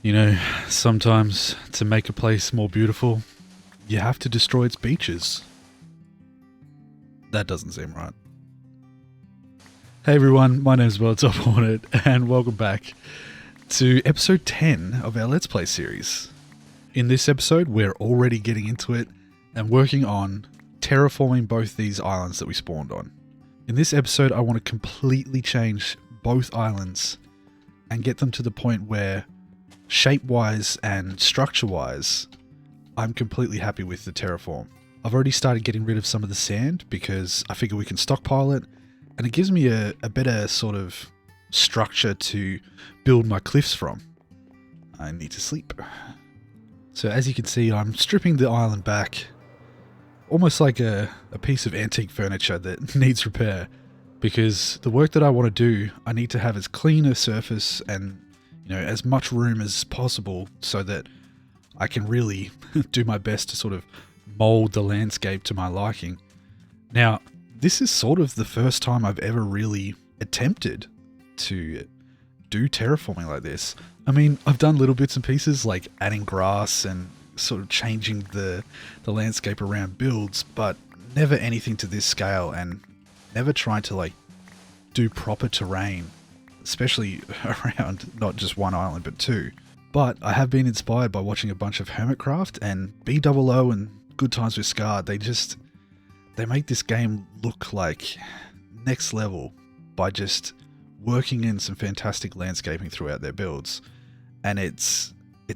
You know, sometimes to make a place more beautiful, you have to destroy its beaches. That doesn't seem right. Hey everyone, my name is Bottletophornet, and welcome back to episode 10 of our Let's Play series. In this episode, we're already getting into it and working on terraforming both these islands that we spawned on. In this episode, I want to completely change both islands and get them to the point where shape-wise and structure-wise, I'm completely happy with the terraform. I've already started getting rid of some of the sand because I figure we can stockpile it, and it gives me a better sort of structure to build my cliffs from. I need to sleep. So as you can see, I'm stripping the island back, almost like a piece of antique furniture that needs repair, because the work that I want to do, I need to have as clean a surface and as much room as possible so that I can really do my best to sort of mold the landscape to my liking. Now, this is sort of the first time I've ever really attempted to do terraforming like this. I mean, I've done little bits and pieces like adding grass and sort of changing the landscape around builds, but never anything to this scale, and never tried to do proper terrain, especially around not just one island but two. But I have been inspired by watching a bunch of Hermitcraft and BOO and Good Times with Scar. They make this game look like next level by just working in some fantastic landscaping throughout their builds, and it's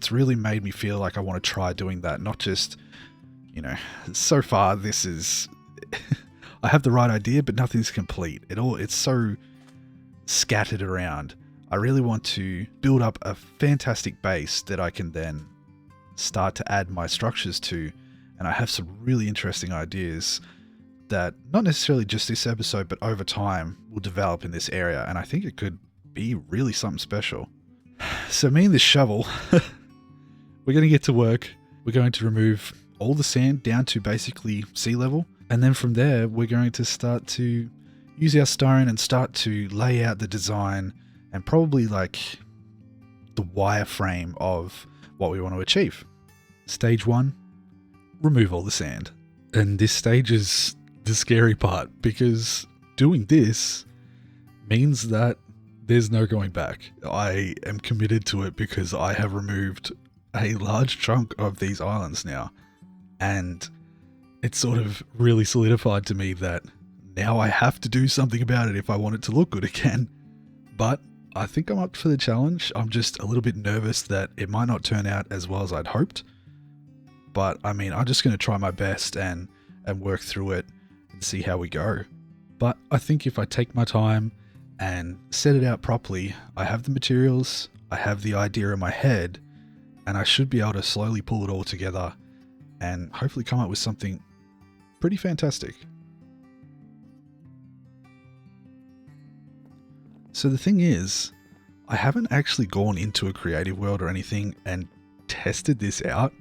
really made me feel like I want to try doing that. Not just, so far this is I have the right idea, but nothing's complete. It's so scattered around. I really want to build up a fantastic base that I can then start to add my structures to, and I have some really interesting ideas that not necessarily just this episode, but over time will develop in this area, and I think it could be really something special. So me and this shovel, we're going to get to work. We're going to remove all the sand down to basically sea level, and then from there we're going to start to use our stone and start to lay out the design and probably the wireframe of what we want to achieve. Stage 1, remove all the sand. And this stage is the scary part, because doing this means that there's no going back. I am committed to it because I have removed a large chunk of these islands now, and it's sort of really solidified to me that now I have to do something about it if I want it to look good again. But I think I'm up for the challenge. I'm just a little bit nervous that it might not turn out as well as I'd hoped. But I mean, I'm just going to try my best and work through it and see how we go. But I think if I take my time and set it out properly, I have the materials, I have the idea in my head, and I should be able to slowly pull it all together and hopefully come up with something pretty fantastic. So the thing is, I haven't actually gone into a creative world or anything and tested this out.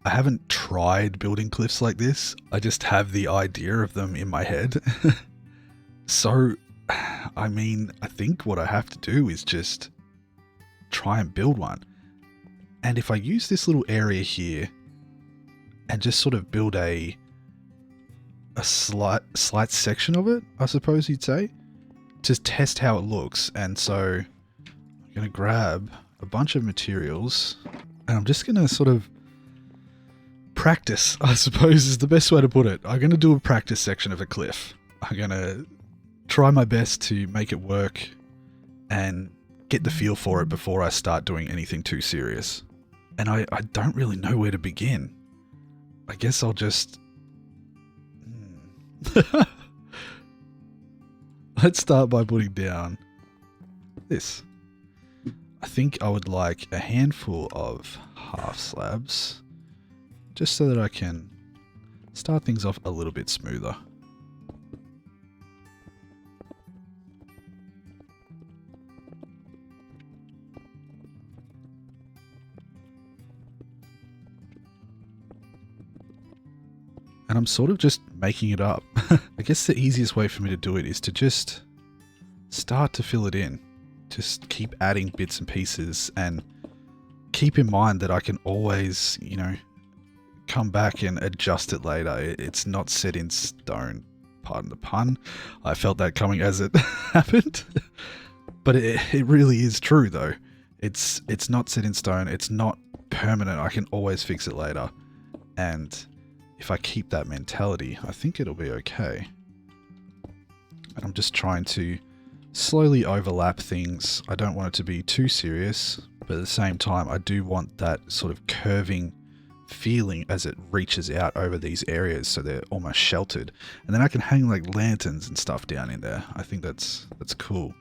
I haven't tried building cliffs like this. I just have the idea of them in my head. So, I mean, I think what I have to do is just try and build one. And if I use this little area here and just sort of build a slight section of it, I suppose you'd say, to test how it looks. And so I'm going to grab a bunch of materials and I'm just going to sort of practice, I suppose is the best way to put it. I'm going to do a practice section of a cliff. I'm going to try my best to make it work and get the feel for it before I start doing anything too serious. And I don't really know where to begin. I guess I'll just... Let's start by putting down this. I think I would like a handful of half slabs, just so that I can start things off a little bit smoother. And I'm sort of just making it up. I guess the easiest way for me to do it is to just start to fill it in. Just keep adding bits and pieces and keep in mind that I can always, you know, come back and adjust it later. It's not set in stone. Pardon the pun. I felt that coming as it happened. But it really is true though. It's not set in stone. It's not permanent. I can always fix it later. And if I keep that mentality, I think it'll be okay. And I'm just trying to slowly overlap things. I don't want it to be too serious, but at the same time, I do want that sort of curving feeling as it reaches out over these areas so they're almost sheltered. And then I can hang like lanterns and stuff down in there. I think that's cool.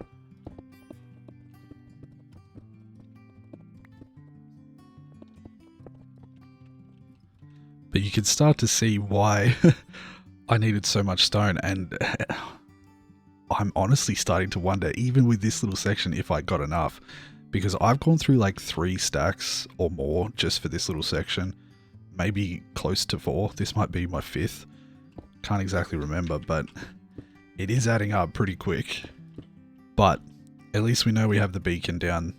But you can start to see why I needed so much stone, and I'm honestly starting to wonder, even with this little section, if I got enough, because I've gone through like 3 stacks or more just for this little section, maybe close to 4. This might be my 5th. Can't exactly remember, but it is adding up pretty quick. But at least we know we have the beacon down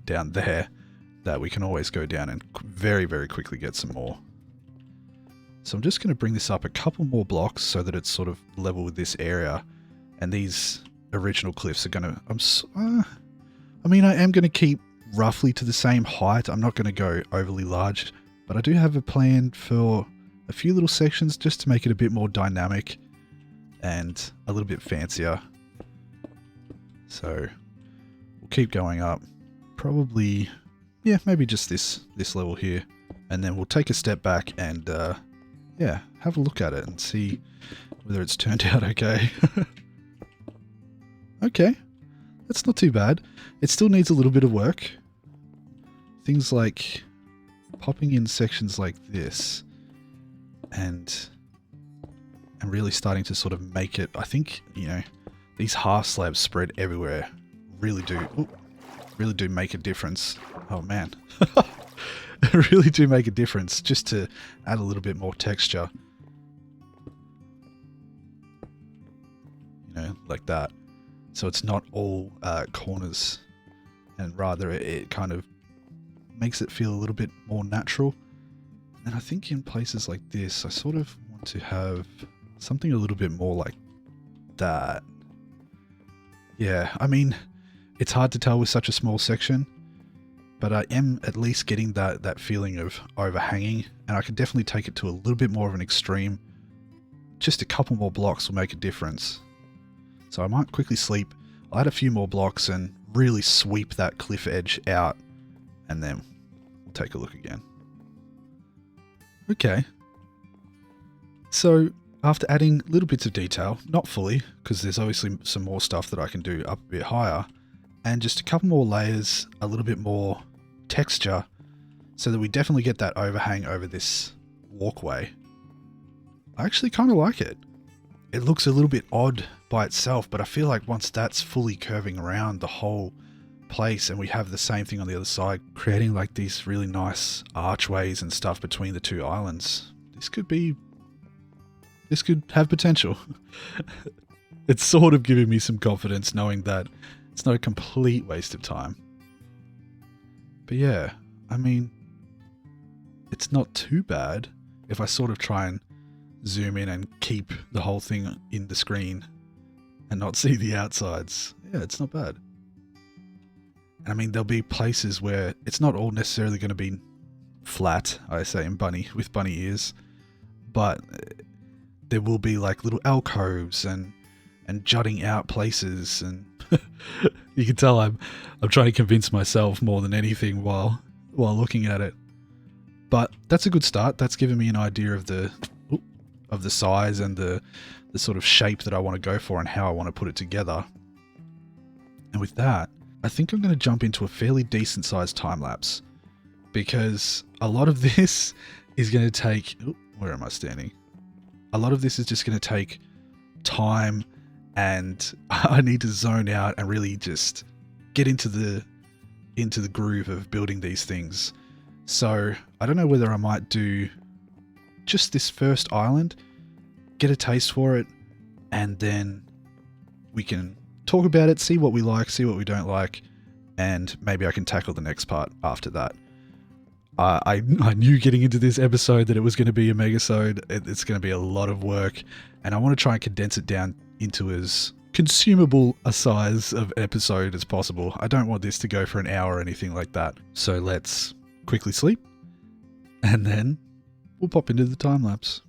there that we can always go down and very, very quickly get some more. So I'm just going to bring this up a couple more blocks so that it's sort of level with this area. And these original cliffs are going to... I mean, I am going to keep roughly to the same height. I'm not going to go overly large. But I do have a plan for a few little sections just to make it a bit more dynamic and a little bit fancier. So we'll keep going up. Probably, yeah, maybe just this level here. And then we'll take a step back and... yeah, have a look at it and see whether it's turned out okay. Okay, that's not too bad. It still needs a little bit of work. Things like popping in sections like this and really starting to sort of make it, I think, you know, these half slabs spread everywhere really do make a difference. Oh man. Really do make a difference just to add a little bit more texture. You know, like that. So it's not all corners, and rather it kind of makes it feel a little bit more natural. And I think in places like this, I sort of want to have something a little bit more like that. Yeah, I mean, it's hard to tell with such a small section. But I am at least getting that feeling of overhanging, and I can definitely take it to a little bit more of an extreme. Just a couple more blocks will make a difference. So I might quickly sleep. I'll add a few more blocks and really sweep that cliff edge out, and then we'll take a look again. Okay. So after adding little bits of detail, not fully, because there's obviously some more stuff that I can do up a bit higher, and just a couple more layers, a little bit more texture, so that we definitely get that overhang over this walkway. I actually kind of like it. It looks a little bit odd by itself, but I feel like once that's fully curving around the whole place and we have the same thing on the other side, creating like these really nice archways and stuff between the 2 islands, this could have potential. It's sort of giving me some confidence knowing that it's not a complete waste of time. But yeah, I mean, it's not too bad if I sort of try and zoom in and keep the whole thing in the screen and not see the outsides. Yeah, it's not bad. And I mean, there'll be places where it's not all necessarily going to be flat, I say, in with bunny ears, but there will be like little alcoves and jutting out places, and you can tell I'm trying to convince myself more than anything while looking at it. But that's a good start. That's given me an idea of the size and the sort of shape that I want to go for and how I want to put it together. And with that, I think I'm going to jump into a fairly decent sized time lapse, because a lot of this is going to take... where am I standing? A lot of this is just going to take time, and I need to zone out and really just get into the groove of building these things. So I don't know whether I might do just this first island, get a taste for it, and then we can talk about it, see what we like, see what we don't like, and maybe I can tackle the next part after that. I knew getting into this episode that it was going to be a megasode. It's going to be a lot of work, and I want to try and condense it down into as consumable a size of episode as possible. I don't want this to go for an hour or anything like that. So let's quickly sleep, and then we'll pop into the time lapse.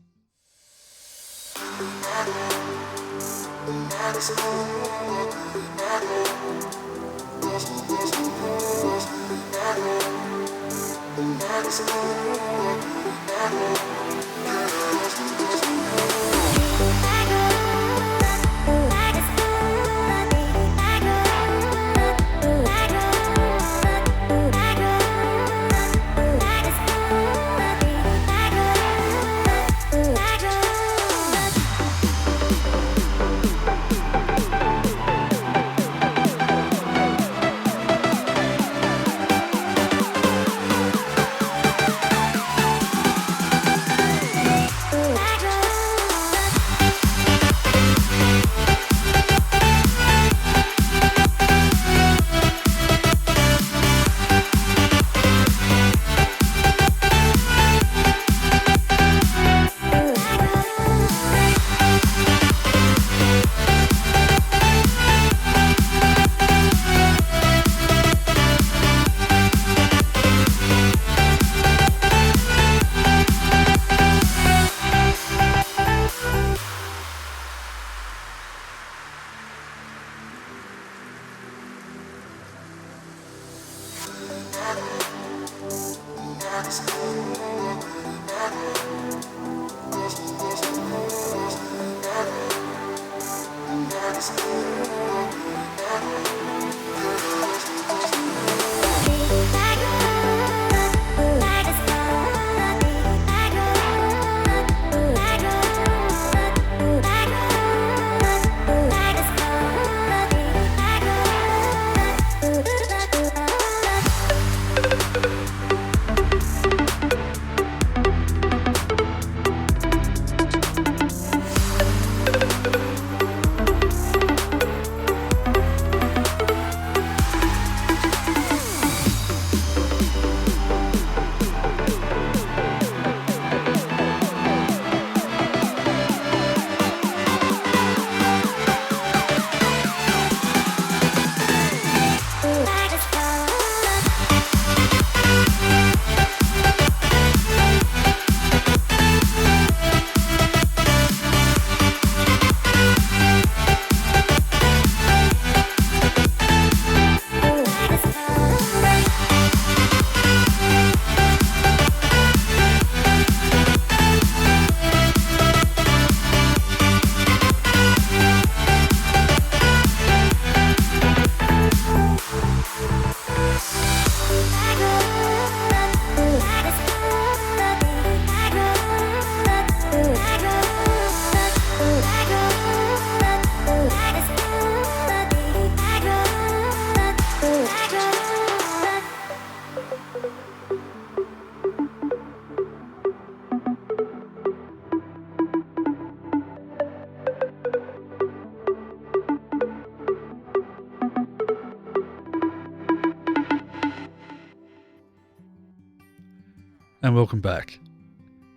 And welcome back.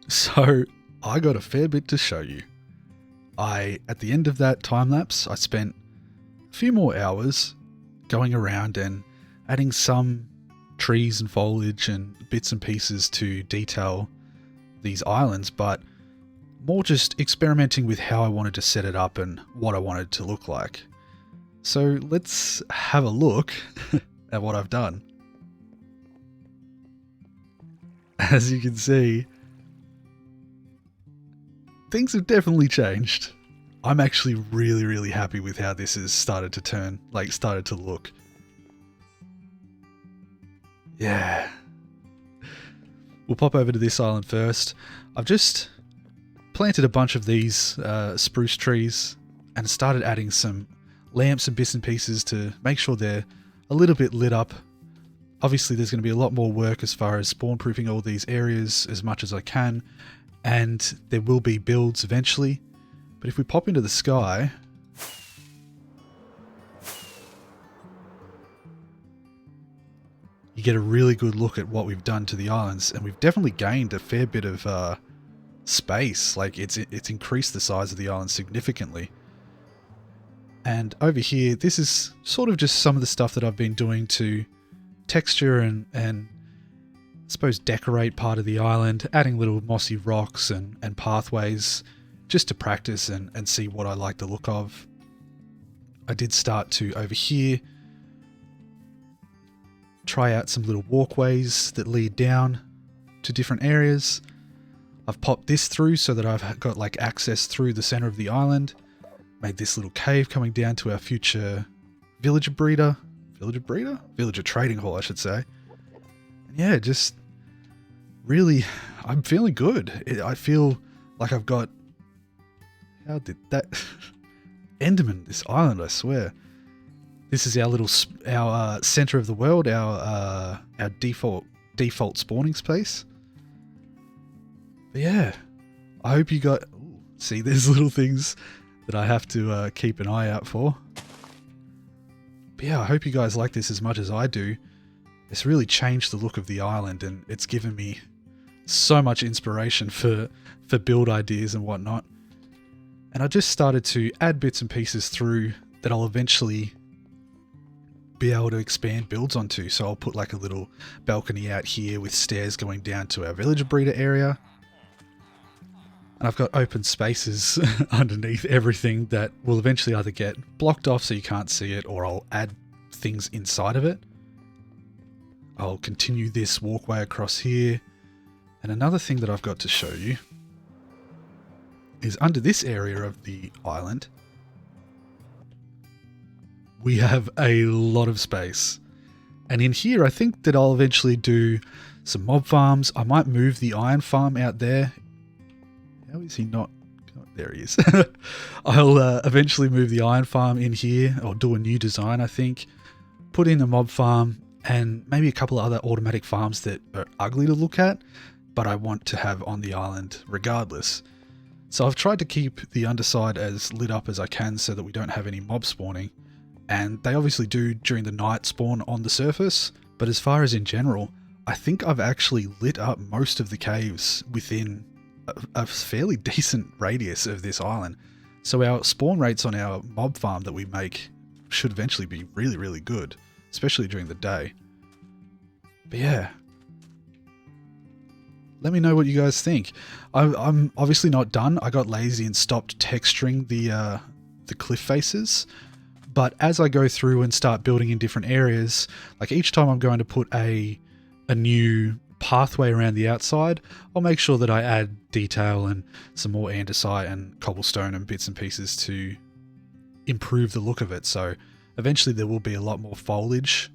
So, I got a fair bit to show you. At the end of that time lapse, I spent a few more hours going around and adding some trees and foliage and bits and pieces to detail these islands, but more just experimenting with how I wanted to set it up and what I wanted to look like. So let's have a look at what I've done. As you can see, things have definitely changed. I'm actually really, really happy with how this has started to look. Yeah. We'll pop over to this island first. I've just planted a bunch of these spruce trees and started adding some lamps and bits and pieces to make sure they're a little bit lit up. Obviously, there's going to be a lot more work as far as spawn-proofing all these areas as much as I can, and there will be builds eventually. But if we pop into the sky, you get a really good look at what we've done to the islands, and we've definitely gained a fair bit of space. Like it's increased the size of the island significantly. And over here, this is sort of just some of the stuff that I've been doing to texture and I suppose decorate part of the island, adding little mossy rocks and pathways just to practice and see what I like the look of. I did start to, over here, try out some little walkways that lead down to different areas. I've popped this through so that I've got like access through the center of the island. Made this little cave coming down to our future villager trading hall, I should say. And yeah, just really, I'm feeling good. I feel like I've got, how did that, Enderman, this island, I swear. This is our little, our center of the world, our default spawning space. But yeah, I hope you got, see, there's little things that I have to keep an eye out for. But yeah, I hope you guys like this as much as I do. It's really changed the look of the island, and it's given me so much inspiration for build ideas and whatnot. And I just started to add bits and pieces through that I'll eventually be able to expand builds onto. So I'll put like a little balcony out here with stairs going down to our villager breeder area. And I've got open spaces underneath everything that will eventually either get blocked off so you can't see it, or I'll add things inside of it. I'll continue this walkway across here. And another thing that I've got to show you is under this area of the island, we have a lot of space. And in here, I think that I'll eventually do some mob farms. I might move the iron farm out there. How is he not? Oh, there he is. I'll eventually move the iron farm in here, or do a new design, I think. Put in a mob farm and maybe a couple of other automatic farms that are ugly to look at, but I want to have on the island regardless. So I've tried to keep the underside as lit up as I can so that we don't have any mob spawning. And they obviously do during the night spawn on the surface, but as far as in general, I think I've actually lit up most of the caves within a fairly decent radius of this island. So our spawn rates on our mob farm that we make should eventually be really, really good, especially during the day. But yeah, let me know what you guys think. I'm obviously not done. I got lazy and stopped texturing the cliff faces. But as I go through and start building in different areas, like each time I'm going to put a new pathway around the outside, I'll make sure that I add detail and some more andesite and cobblestone and bits and pieces to improve the look of it. So eventually there will be a lot more foliage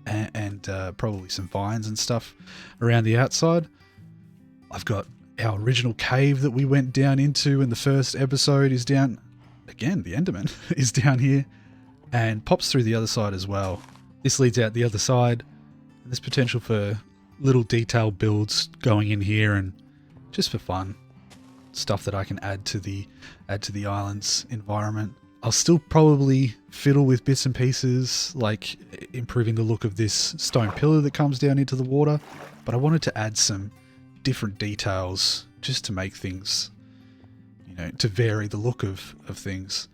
and probably some vines and stuff around the outside. I've got our original cave that we went down into in the first episode is down, again, the Enderman is down here and pops through the other side as well. This leads out the other side, and there's potential for little detail builds going in here and just for fun, stuff that I can add to the island's environment. I'll still probably fiddle with bits and pieces like improving the look of this stone pillar that comes down into the water, but I wanted to add some different details just to make things, you know, to vary the look of things.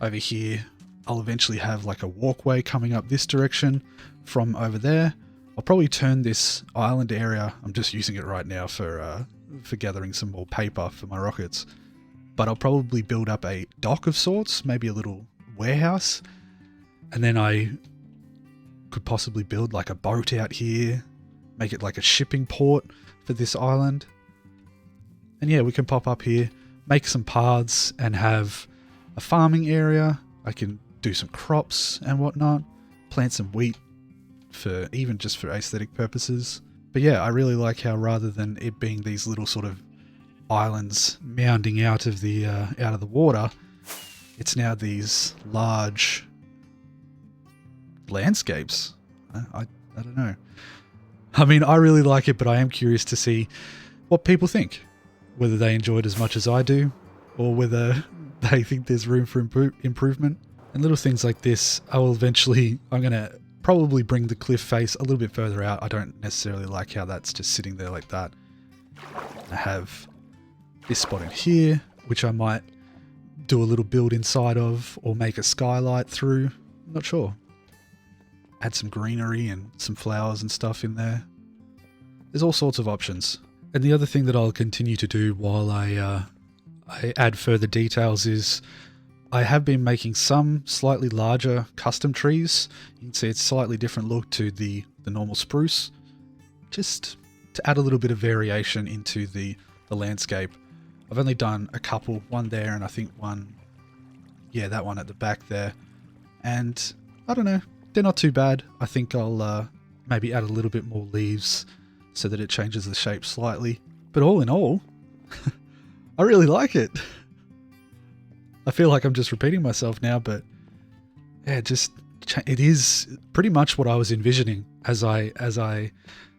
Over here, I'll eventually have like a walkway coming up this direction from over there. I'll probably turn this island area, I'm just using it right now for gathering some more paper for my rockets, but I'll probably build up a dock of sorts, maybe a little warehouse, and then I could possibly build like a boat out here, make it like a shipping port for this island. And yeah, we can pop up here, make some paths and have a farming area. I can do some crops and whatnot, plant some wheat for even just for aesthetic purposes. But yeah, I really like how rather than it being these little sort of islands mounding out of the water, it's now these large landscapes. I don't know. I mean, I really like it, but I am curious to see what people think, whether they enjoy it as much as I do, or whether they think there's room for improvement. And little things like this, I'm going to probably bring the cliff face a little bit further out. I don't necessarily like how that's just sitting there like that. I have this spot in here, which I might do a little build inside of or make a skylight through. I'm not sure. Add some greenery and some flowers and stuff in there. There's all sorts of options. And the other thing that I'll continue to do while I add further details is I have been making some slightly larger custom trees. You can see it's a slightly different look to the normal spruce, just to add a little bit of variation into the landscape. I've only done a couple, one there and I think one, yeah, that one at the back there. And I don't know, they're not too bad. I think I'll maybe add a little bit more leaves so that it changes the shape slightly. But all in all, I really like it. I feel like I'm just repeating myself now, but yeah, it is pretty much what I was envisioning as I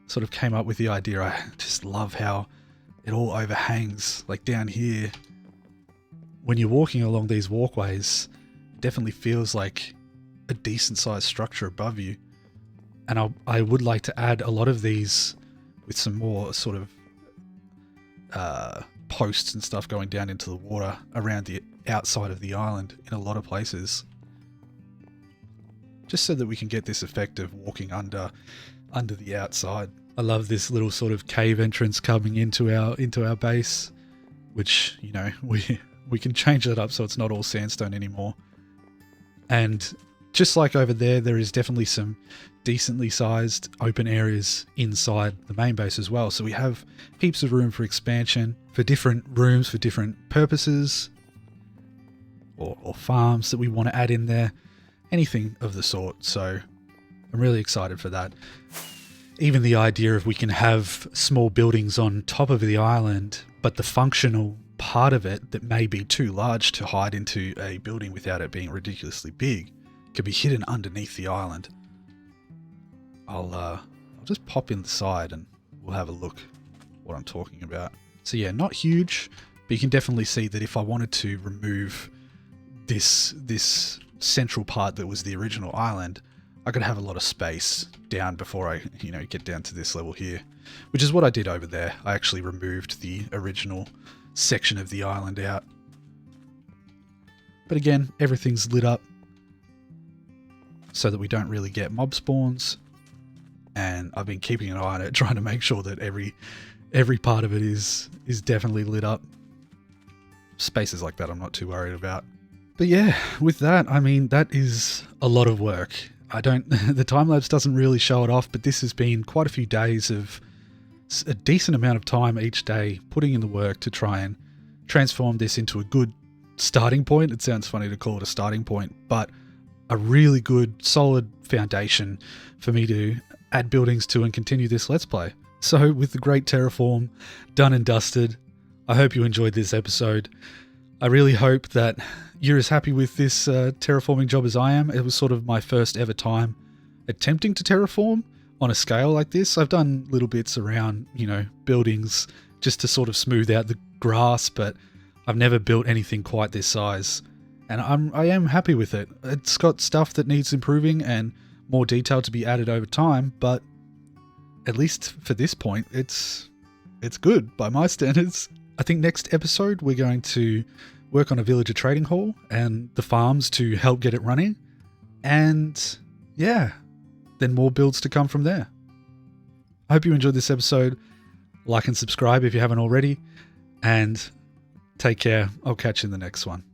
sort of came up with the idea. I just love how it all overhangs, like down here. When you're walking along these walkways, it definitely feels like a decent sized structure above you. And I would like to add a lot of these with some more sort of posts and stuff going down into the water around the outside of the island in a lot of places, just so that we can get this effect of walking under the outside. I love this little sort of cave entrance coming into our base, which, you know, we can change that up so it's not all sandstone anymore. And just like over there is definitely some decently sized open areas inside the main base as well. So we have heaps of room for expansion, for different rooms, for different purposes, or farms that we want to add in there, anything of the sort. So I'm really excited for that. Even the idea of we can have small buildings on top of the island, but the functional part of it that may be too large to hide into a building without it being ridiculously big could be hidden underneath the island. I'll just pop inside and we'll have a look what I'm talking about. So yeah, not huge, but you can definitely see that if I wanted to remove this central part that was the original island, I could have a lot of space down before I, get down to this level here, which is what I did over there. I actually removed the original section of the island out. But again, everything's lit up so that we don't really get mob spawns. And I've been keeping an eye on it, trying to make sure that every part of it is definitely lit up. Spaces like that I'm not too worried about. But yeah, with that, I mean, that is a lot of work. The time-lapse doesn't really show it off, but this has been quite a few days of a decent amount of time each day putting in the work to try and transform this into a good starting point. It sounds funny to call it a starting point, but a really good, solid foundation for me to add buildings to and continue this Let's Play. So with the great Terraform done and dusted, I hope you enjoyed this episode. I really hope that you're as happy with this terraforming job as I am. It was sort of my first ever time attempting to terraform on a scale like this. I've done little bits around, buildings just to sort of smooth out the grass, but I've never built anything quite this size. And I am happy with it. It's got stuff that needs improving and more detail to be added over time, but at least for this point, it's good by my standards. I think next episode we're going to work on a villager trading hall and the farms to help get it running. And yeah, then more builds to come from there. I hope you enjoyed this episode. Like and subscribe if you haven't already. And take care. I'll catch you in the next one.